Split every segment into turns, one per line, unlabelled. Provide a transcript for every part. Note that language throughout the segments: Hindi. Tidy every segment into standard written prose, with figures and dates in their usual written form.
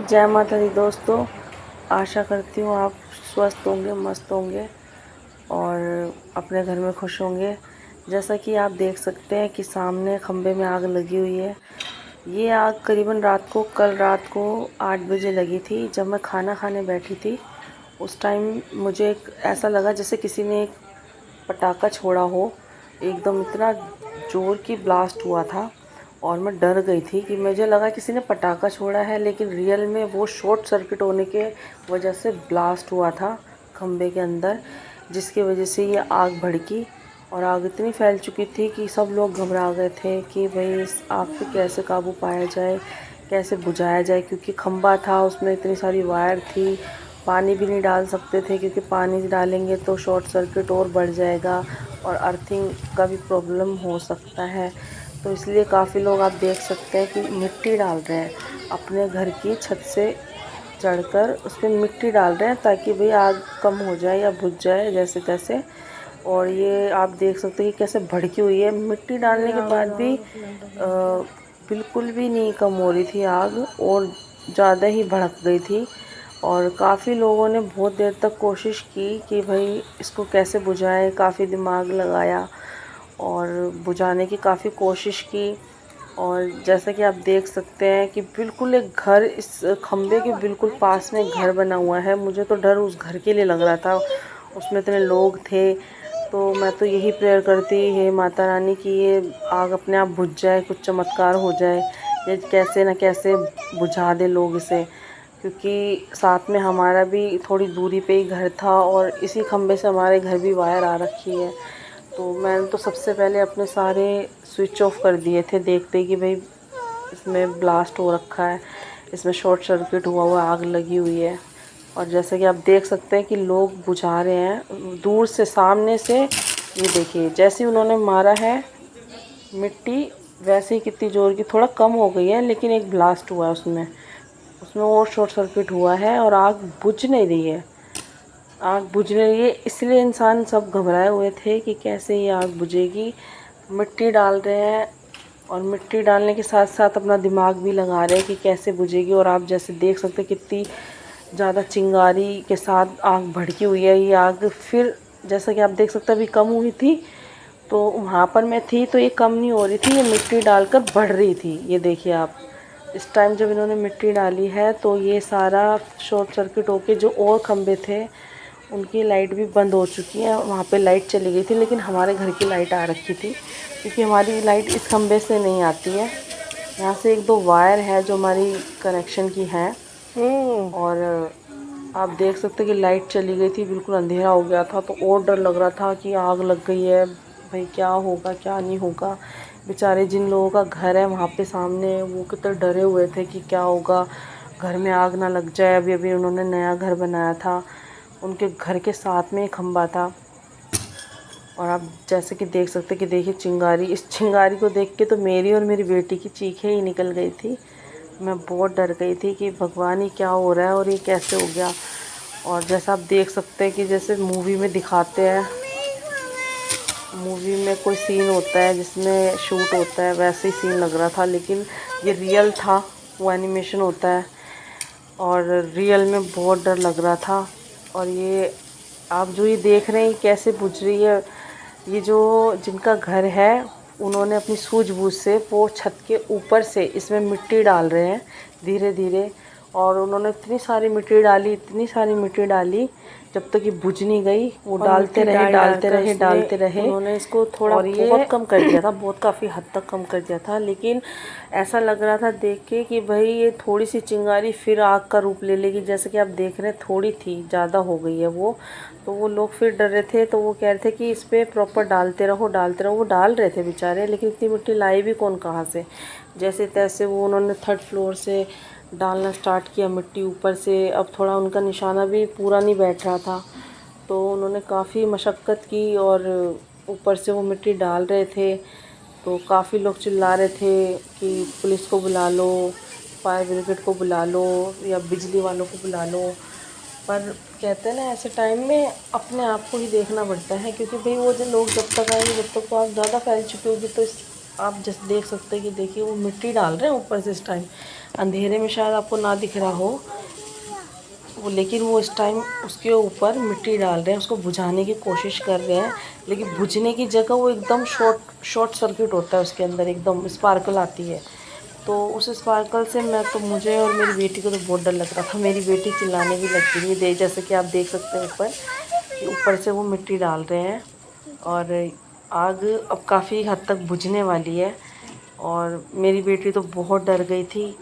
जय माता दी दोस्तों। आशा करती हूँ आप स्वस्थ होंगे, मस्त होंगे और अपने घर में खुश होंगे। जैसा कि आप देख सकते हैं कि सामने खंबे में आग लगी हुई है। ये आग करीबन कल रात को 8 बजे लगी थी। जब मैं खाना खाने बैठी थी उस टाइम मुझे ऐसा लगा जैसे किसी ने एक पटाखा छोड़ा हो। एकदम इतना ज़ोर की ब्लास्ट हुआ था और मैं डर गई थी कि मुझे लगा किसी ने पटाखा छोड़ा है, लेकिन रियल में वो शॉर्ट सर्किट होने के वजह से ब्लास्ट हुआ था खंबे के अंदर, जिसकी वजह से ये आग भड़की। और आग इतनी फैल चुकी थी कि सब लोग घबरा गए थे कि भाई इस आग पे कैसे काबू पाया जाए, कैसे बुझाया जाए, क्योंकि खंबा था उसमें इतनी सारी वायर थी। पानी भी नहीं डाल सकते थे क्योंकि पानी डालेंगे तो शॉर्ट सर्किट और बढ़ जाएगा और अर्थिंग का भी प्रॉब्लम हो सकता है। तो इसलिए काफ़ी लोग आप देख सकते हैं कि मिट्टी डाल रहे हैं, अपने घर की छत से चढ़कर उस पर मिट्टी डाल रहे हैं ताकि भाई आग कम हो जाए या बुझ जाए जैसे तैसे। और ये आप देख सकते हैं कि कैसे भड़की हुई है। मिट्टी डालने के बाद भी बिल्कुल भी नहीं कम हो रही थी आग, और ज़्यादा ही भड़क गई थी। और काफ़ी लोगों ने बहुत देर तक कोशिश की कि भाई इसको कैसे बुझाएं, काफ़ी दिमाग लगाया और बुझाने की काफ़ी कोशिश की। और जैसा कि आप देख सकते हैं कि बिल्कुल एक घर, इस खंबे के बिल्कुल पास में एक घर बना हुआ है। मुझे तो डर उस घर के लिए लग रहा था, उसमें इतने लोग थे। तो मैं तो यही प्रेयर करती, हे माता रानी कि ये आग अपने आप बुझ जाए, कुछ चमत्कार हो जाए, ये कैसे न कैसे बुझा दे लोग इसे। क्योंकि साथ में हमारा भी थोड़ी दूरी पे ही घर था और इसी खंबे से हमारे घर भी वायर आ रखी है। तो मैंने तो सबसे पहले अपने सारे स्विच ऑफ कर दिए थे, देखते कि भाई इसमें ब्लास्ट हो रखा है, इसमें शॉर्ट सर्किट हुआ आग लगी हुई है। और जैसे कि आप देख सकते हैं कि लोग बुझा रहे हैं दूर से, सामने से। ये देखिए जैसे उन्होंने मारा है मिट्टी, वैसे ही कितनी ज़ोर की, थोड़ा कम हो गई है लेकिन एक ब्लास्ट हुआ है उसमें उसमें और शॉर्ट सर्किट हुआ है और आग बुझ नहीं रही है। आग बुझ रही है इसलिए इंसान सब घबराए हुए थे कि कैसे ये आग बुझेगी। मिट्टी डाल रहे हैं और मिट्टी डालने के साथ साथ अपना दिमाग भी लगा रहे हैं कि कैसे बुझेगी। और आप जैसे देख सकते हैं कितनी ज़्यादा चिंगारी के साथ आग भड़की हुई है। ये आग फिर जैसा कि आप देख सकते हैं अभी कम हुई थी, तो वहाँ पर मैं थी तो ये कम नहीं हो रही थी, ये मिट्टी डालकर बढ़ रही थी। ये देखिए आप, इस टाइम जब इन्होंने मिट्टी डाली है तो ये सारा शॉर्ट सर्किट होके जो और खंबे थे उनकी लाइट भी बंद हो चुकी है। वहाँ पे लाइट चली गई थी लेकिन हमारे घर की लाइट आ रखी थी, क्योंकि हमारी लाइट इस खंबे से नहीं आती है। यहाँ से एक दो वायर है जो हमारी कनेक्शन की है। और आप देख सकते हैं कि लाइट चली गई थी, बिल्कुल अंधेरा हो गया था। तो और डर लग रहा था कि आग लग गई है, भाई क्या होगा क्या नहीं होगा। बेचारे जिन लोगों का घर है वहाँ पे सामने, वो कितने डरे हुए थे कि क्या होगा, घर में आग ना लग जाए। अभी अभी उन्होंने नया घर बनाया था, उनके घर के साथ में एक खंबा था। और आप जैसे कि देख सकते कि देखिए चिंगारी, इस चिंगारी को देख के तो मेरी और मेरी बेटी की चीखें ही निकल गई थी। मैं बहुत डर गई थी कि भगवान ही क्या हो रहा है और ये कैसे हो गया। और जैसा आप देख सकते हैं कि जैसे मूवी में दिखाते हैं, मूवी में कोई सीन होता है जिसमें शूट होता है, वैसे ही सीन लग रहा था, लेकिन ये रियल था, वो एनिमेशन होता है। और रियल में बहुत डर लग रहा था। और ये आप जो ये देख रहे हैं कैसे बुझ रही है, ये जो जिनका घर है उन्होंने अपनी सूझबूझ से वो छत के ऊपर से इसमें मिट्टी डाल रहे हैं धीरे धीरे। और उन्होंने इतनी सारी मिट्टी डाली, इतनी सारी मिट्टी डाली, जब तक ये बुझ नहीं गई वो डालते रहे डालते रहे डालते रहे। उन्होंने इसको थोड़ा बहुत कम कर दिया था, बहुत काफ़ी हद तक कम कर दिया था। लेकिन ऐसा लग रहा था देख के कि भाई ये थोड़ी सी चिंगारी फिर आग का रूप ले लेगी। जैसे कि आप देख रहे हैं थोड़ी थी, ज़्यादा हो गई है वो। तो वो लोग फिर डर रहे थे, तो वो कह रहे थे कि इस पर प्रॉपर डालते रहो डालते रहो। वो डाल रहे थे बेचारे, लेकिन इतनी मिट्टी लाई भी कौन कहाँ से। जैसे तैसे वो उन्होंने 3rd फ्लोर से डालना स्टार्ट किया मिट्टी ऊपर से। अब थोड़ा उनका निशाना भी पूरा नहीं बैठ रहा था, तो उन्होंने काफ़ी मशक्क़त की और ऊपर से वो मिट्टी डाल रहे थे। तो काफ़ी लोग चिल्ला रहे थे कि पुलिस को बुला लो, फायर ब्रिगेड को बुला लो या बिजली वालों को बुला लो। पर कहते हैं ना ऐसे टाइम में अपने आप को ही देखना पड़ता है, क्योंकि भाई वो जो लोग जब तक आएंगे जब तक तो आग ज़्यादा फैल चुकी होगी, तो आप जैसे देख सकते हैं कि देखिए वो मिट्टी डाल रहे हैं ऊपर से। इस टाइम अंधेरे में शायद आपको ना दिख रहा हो वो, लेकिन वो इस टाइम उसके ऊपर मिट्टी डाल रहे हैं, उसको बुझाने की कोशिश कर रहे हैं। लेकिन बुझने की जगह वो एकदम शॉर्ट सर्किट होता है, उसके अंदर एकदम स्पार्कल आती है। तो उस स्पार्कल से मुझे और मेरी बेटी को तो बहुत डर लग रहा था। मेरी बेटी चिल्लाने भी लग गई थी। जैसे कि आप देख सकते हैं ऊपर से वो मिट्टी डाल रहे हैं और आग अब काफ़ी हद तक बुझने वाली है। और मेरी बेटी तो बहुत डर गई थी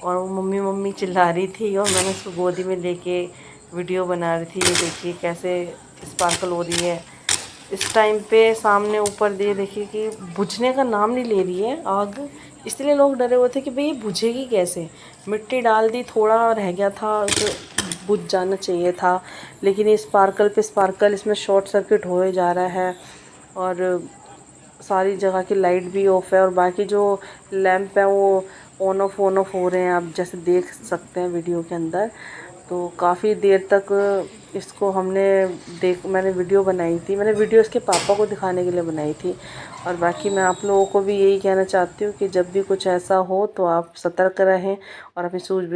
और वो मम्मी मम्मी चिल्ला रही थी, और मैंने उसको गोदी में लेके वीडियो बना रही थी। ये देखिए कैसे स्पार्कल हो रही है इस टाइम पे सामने ऊपर। देखिए कि बुझने का नाम नहीं ले रही है आग, इसलिए लोग डरे हुए थे कि भाई ये बुझेगी कैसे। मिट्टी डाल दी, थोड़ा रह गया था तो बुझ जाना चाहिए था, लेकिन ये स्पार्कल पे स्पार्कल इसमें शॉर्ट सर्किट हो जा रहा है। और सारी जगह की लाइट भी ऑफ है और बाकी जो लैंप है वो ऑन ऑफ हो रहे हैं, आप जैसे देख सकते हैं वीडियो के अंदर। तो काफ़ी देर तक इसको मैंने वीडियो बनाई थी। मैंने वीडियो इसके पापा को दिखाने के लिए बनाई थी। और बाकी मैं आप लोगों को भी यही कहना चाहती हूँ कि जब भी कुछ ऐसा हो तो आप सतर्क रहें और अपनी सूझबूझ